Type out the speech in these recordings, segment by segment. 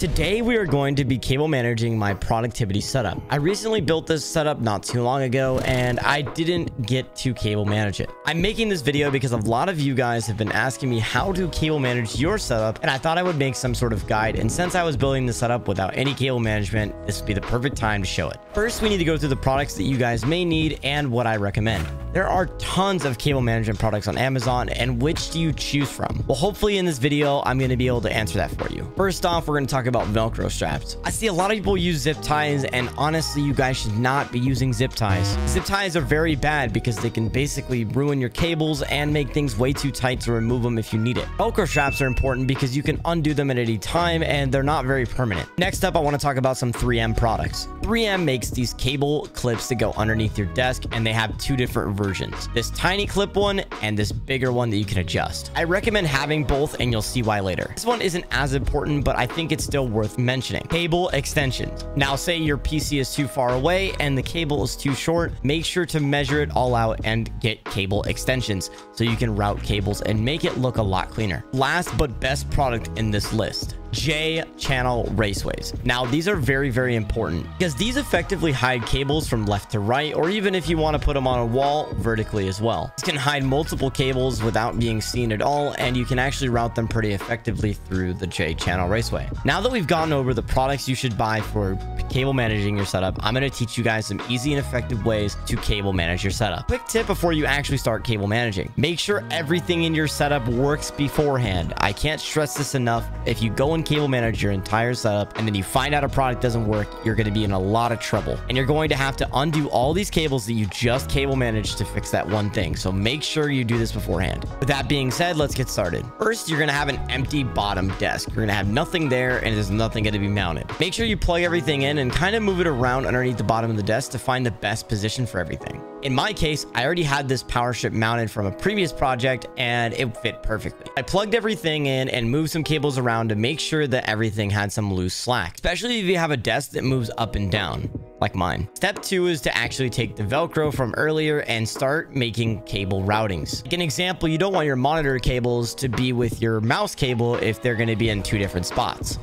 Today we are going to be cable managing my productivity setup. I recently built this setup not too long ago and I didn't get to cable manage it. I'm making this video because a lot of you guys have been asking me how to cable manage your setup, and I thought I would make some sort of guide, and since I was building the setup without any cable management, this would be the perfect time to show it. First, we need to go through the products that you guys may need and what I recommend. There are tons of cable management products on Amazon, and which do you choose from? Well, hopefully in this video, I'm going to be able to answer that for you. First off, we're going to talk about Velcro straps. I see a lot of people use zip ties, and honestly, you guys should not be using zip ties. Zip ties are very bad because they can basically ruin your cables and make things way too tight to remove them if you need it. Velcro straps are important because you can undo them at any time, and they're not very permanent. Next up, I want to talk about some 3M products. 3M makes these cable clips that go underneath your desk, and they have two different versions. This tiny clip one and this bigger one that you can adjust. I recommend having both, and you'll see why later. This one isn't as important, but I think it's still worth mentioning. Cable extensions. Now, say your PC is too far away and the cable is too short, make sure to measure it all out and get cable extensions so you can route cables and make it look a lot cleaner. Last but best product in this list, J-channel raceways. Now, these are very, very important because these effectively hide cables from left to right, or even if you want to put them on a wall, vertically as well. These can hide multiple cables without being seen at all, and you can actually route them pretty effectively through the J-channel raceway. Now that we've gone over the products you should buy for cable managing your setup, I'm going to teach you guys some easy and effective ways to cable manage your setup. Quick tip before you actually start cable managing: make sure everything in your setup works beforehand. I can't stress this enough. If you go and cable manage your entire setup and then you find out a product doesn't work, you're going to be in a lot of trouble, and you're going to have to undo all these cables that you just cable managed to fix that one thing. So make sure you do this beforehand. With that being said, let's get started. First, you're going to have an empty bottom desk. You're going to have nothing there, and there's nothing going to be mounted. Make sure you plug everything in and kind of move it around underneath the bottom of the desk to find the best position for everything. In my case, I already had this power strip mounted from a previous project and it fit perfectly. I plugged everything in and moved some cables around to make sure that everything had some loose slack, especially if you have a desk that moves up and down like mine. Step 2 is to actually take the Velcro from earlier and start making cable routings. Like an example, you don't want your monitor cables to be with your mouse cable if they're going to be in two different spots.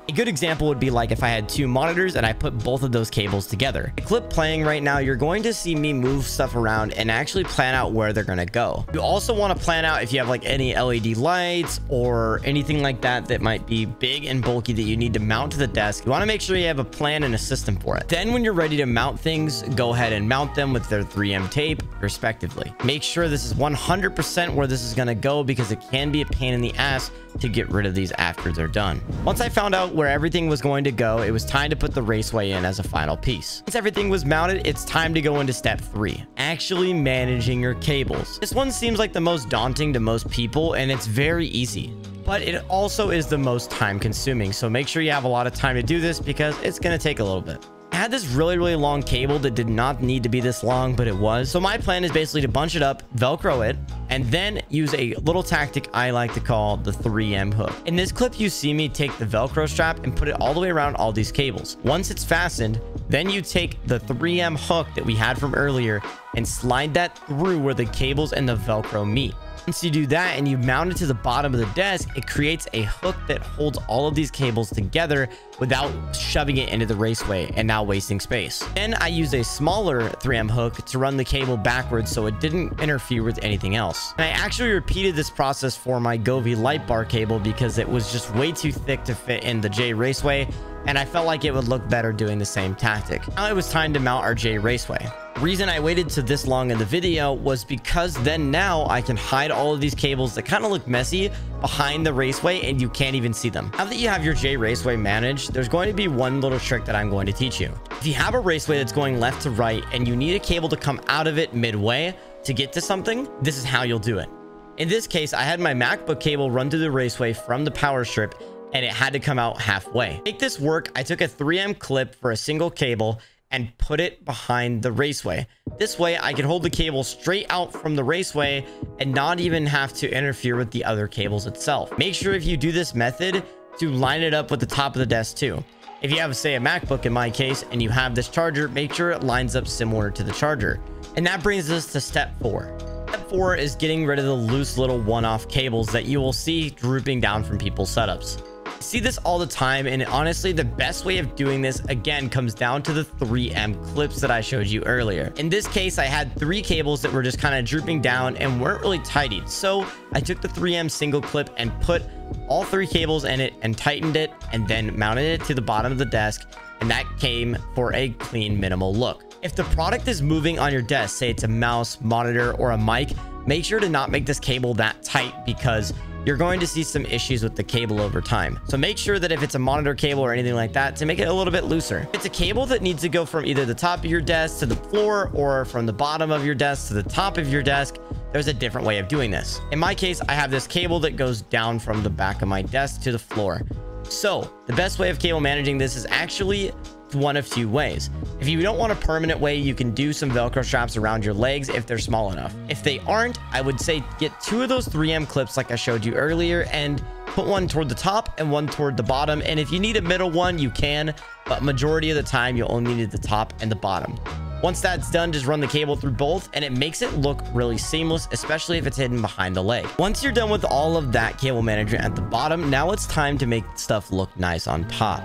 A good example would be like if I had two monitors and I put both of those cables together. The clip playing right now, you're going to see me move stuff around and actually plan out where they're going to go. You also want to plan out if you have like any LED lights or anything like that that might be big and bulky that you need to mount to the desk. You want to make sure you have a plan and a system for it. Then when you're ready to mount things, go ahead and mount them with their 3M tape respectively. Make sure this is 100% where this is going to go because it can be a pain in the ass to get rid of these after they're done. Once I found out where everything was going to go, it was time to put the raceway in as a final piece. Once everything was mounted, it's time to go into step 3, actually managing your cables. This one seems like the most daunting to most people, and it's very easy, but it also is the most time consuming. So make sure you have a lot of time to do this because it's going to take a little bit. I had this really long cable that did not need to be this long, but it was. So my plan is basically to bunch it up, Velcro it, and then use a little tactic I like to call the 3M hook. In this clip, you see me take the Velcro strap and put it all the way around all these cables. Once it's fastened, then you take the 3M hook that we had from earlier and slide that through where the cables and the Velcro meet. Once you do that and you mount it to the bottom of the desk, it creates a hook that holds all of these cables together without shoving it into the raceway and now wasting space. Then I used a smaller 3M hook to run the cable backwards so it didn't interfere with anything else. And I actually repeated this process for my Govee light bar cable because it was just way too thick to fit in the J raceway, and I felt like it would look better doing the same tactic. Now it was time to mount our J raceway. The reason I waited to this long in the video was because then now I can hide all of these cables that kind of look messy behind the raceway and you can't even see them. Now that you have your J raceway managed, there's going to be one little trick that I'm going to teach you. If you have a raceway that's going left to right and you need a cable to come out of it midway to get to something, this is how you'll do it. In this case, I had my MacBook cable run through the raceway from the power strip and it had to come out halfway. To make this work, I took a 3M clip for a single cable and put it behind the raceway. This way I could hold the cable straight out from the raceway and not even have to interfere with the other cables itself. Make sure if you do this method to line it up with the top of the desk too. If you have, say, a MacBook in my case, and you have this charger, make sure it lines up similar to the charger. And that brings us to step 4. Step 4 is getting rid of the loose little one-off cables that you will see drooping down from people's setups. See this all the time, and honestly the best way of doing this again comes down to the 3M clips that I showed you earlier. In this case, I had 3 cables that were just kind of drooping down and weren't really tidied, so I took the 3M single clip and put all 3 cables in it and tightened it and then mounted it to the bottom of the desk, and that came for a clean, minimal look. If the product is moving on your desk, say it's a mouse, monitor, or a mic, make sure to not make this cable that tight because you're going to see some issues with the cable over time. So make sure that if it's a monitor cable or anything like that, to make it a little bit looser. If it's a cable that needs to go from either the top of your desk to the floor or from the bottom of your desk to the top of your desk, there's a different way of doing this. In my case, I have this cable that goes down from the back of my desk to the floor. So the best way of cable managing this is actually one of 2 ways. If you don't want a permanent way, you can do some Velcro straps around your legs if they're small enough. If they aren't, I would say get 2 of those 3M clips like I showed you earlier and put one toward the top and one toward the bottom. And if you need a middle one, you can, but majority of the time you'll only need the top and the bottom. Once that's done, just run the cable through both and it makes it look really seamless, especially if it's hidden behind the leg. Once you're done with all of that cable management at the bottom, now it's time to make stuff look nice on top,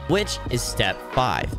which is step 5.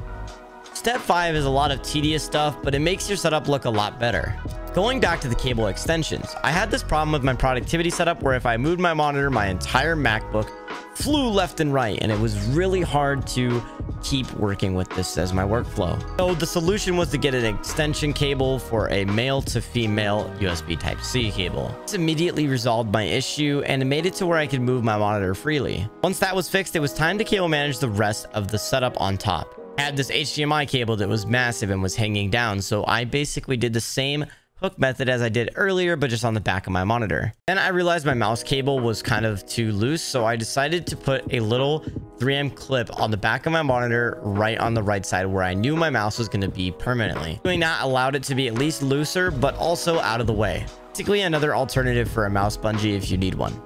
Step 5 is a lot of tedious stuff, but it makes your setup look a lot better. Going back to the cable extensions, I had this problem with my productivity setup where if I moved my monitor, my entire MacBook flew left and right, and it was really hard to keep working with this as my workflow. So the solution was to get an extension cable for a male to female USB Type-C cable. This immediately resolved my issue and it made it to where I could move my monitor freely. Once that was fixed, it was time to cable manage the rest of the setup on top. I had this HDMI cable that was massive and was hanging down, so I basically did the same hook method as I did earlier, but just on the back of my monitor. Then I realized my mouse cable was kind of too loose, so I decided to put a little 3M clip on the back of my monitor right on the right side where I knew my mouse was going to be permanently. Doing that allowed it to be at least looser, but also out of the way. Basically another alternative for a mouse bungee if you need one.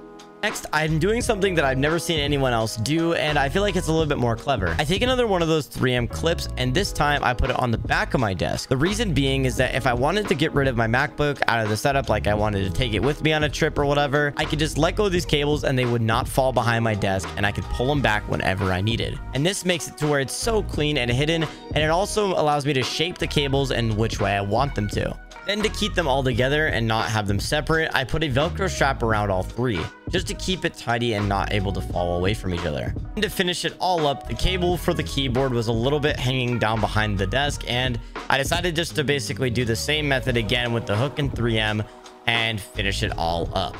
Next, I'm doing something that I've never seen anyone else do, and I feel like it's a little bit more clever. I take another one of those 3M clips, and this time I put it on the back of my desk. The reason being is that if I wanted to get rid of my MacBook out of the setup, like I wanted to take it with me on a trip or whatever, I could just let go of these cables and they would not fall behind my desk, and I could pull them back whenever I needed. And this makes it to where it's so clean and hidden, and it also allows me to shape the cables in which way I want them to. Then to keep them all together and not have them separate, I put a Velcro strap around all 3, just to keep it tidy and not able to fall away from each other. And to finish it all up, the cable for the keyboard was a little bit hanging down behind the desk, and I decided just to basically do the same method again with the hook and 3M and finish it all up.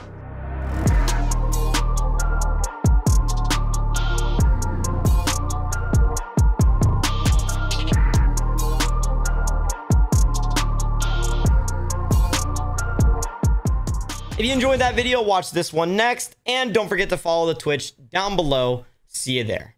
If you enjoyed that video, watch this one next, and don't forget to follow the Twitch down below. See you there.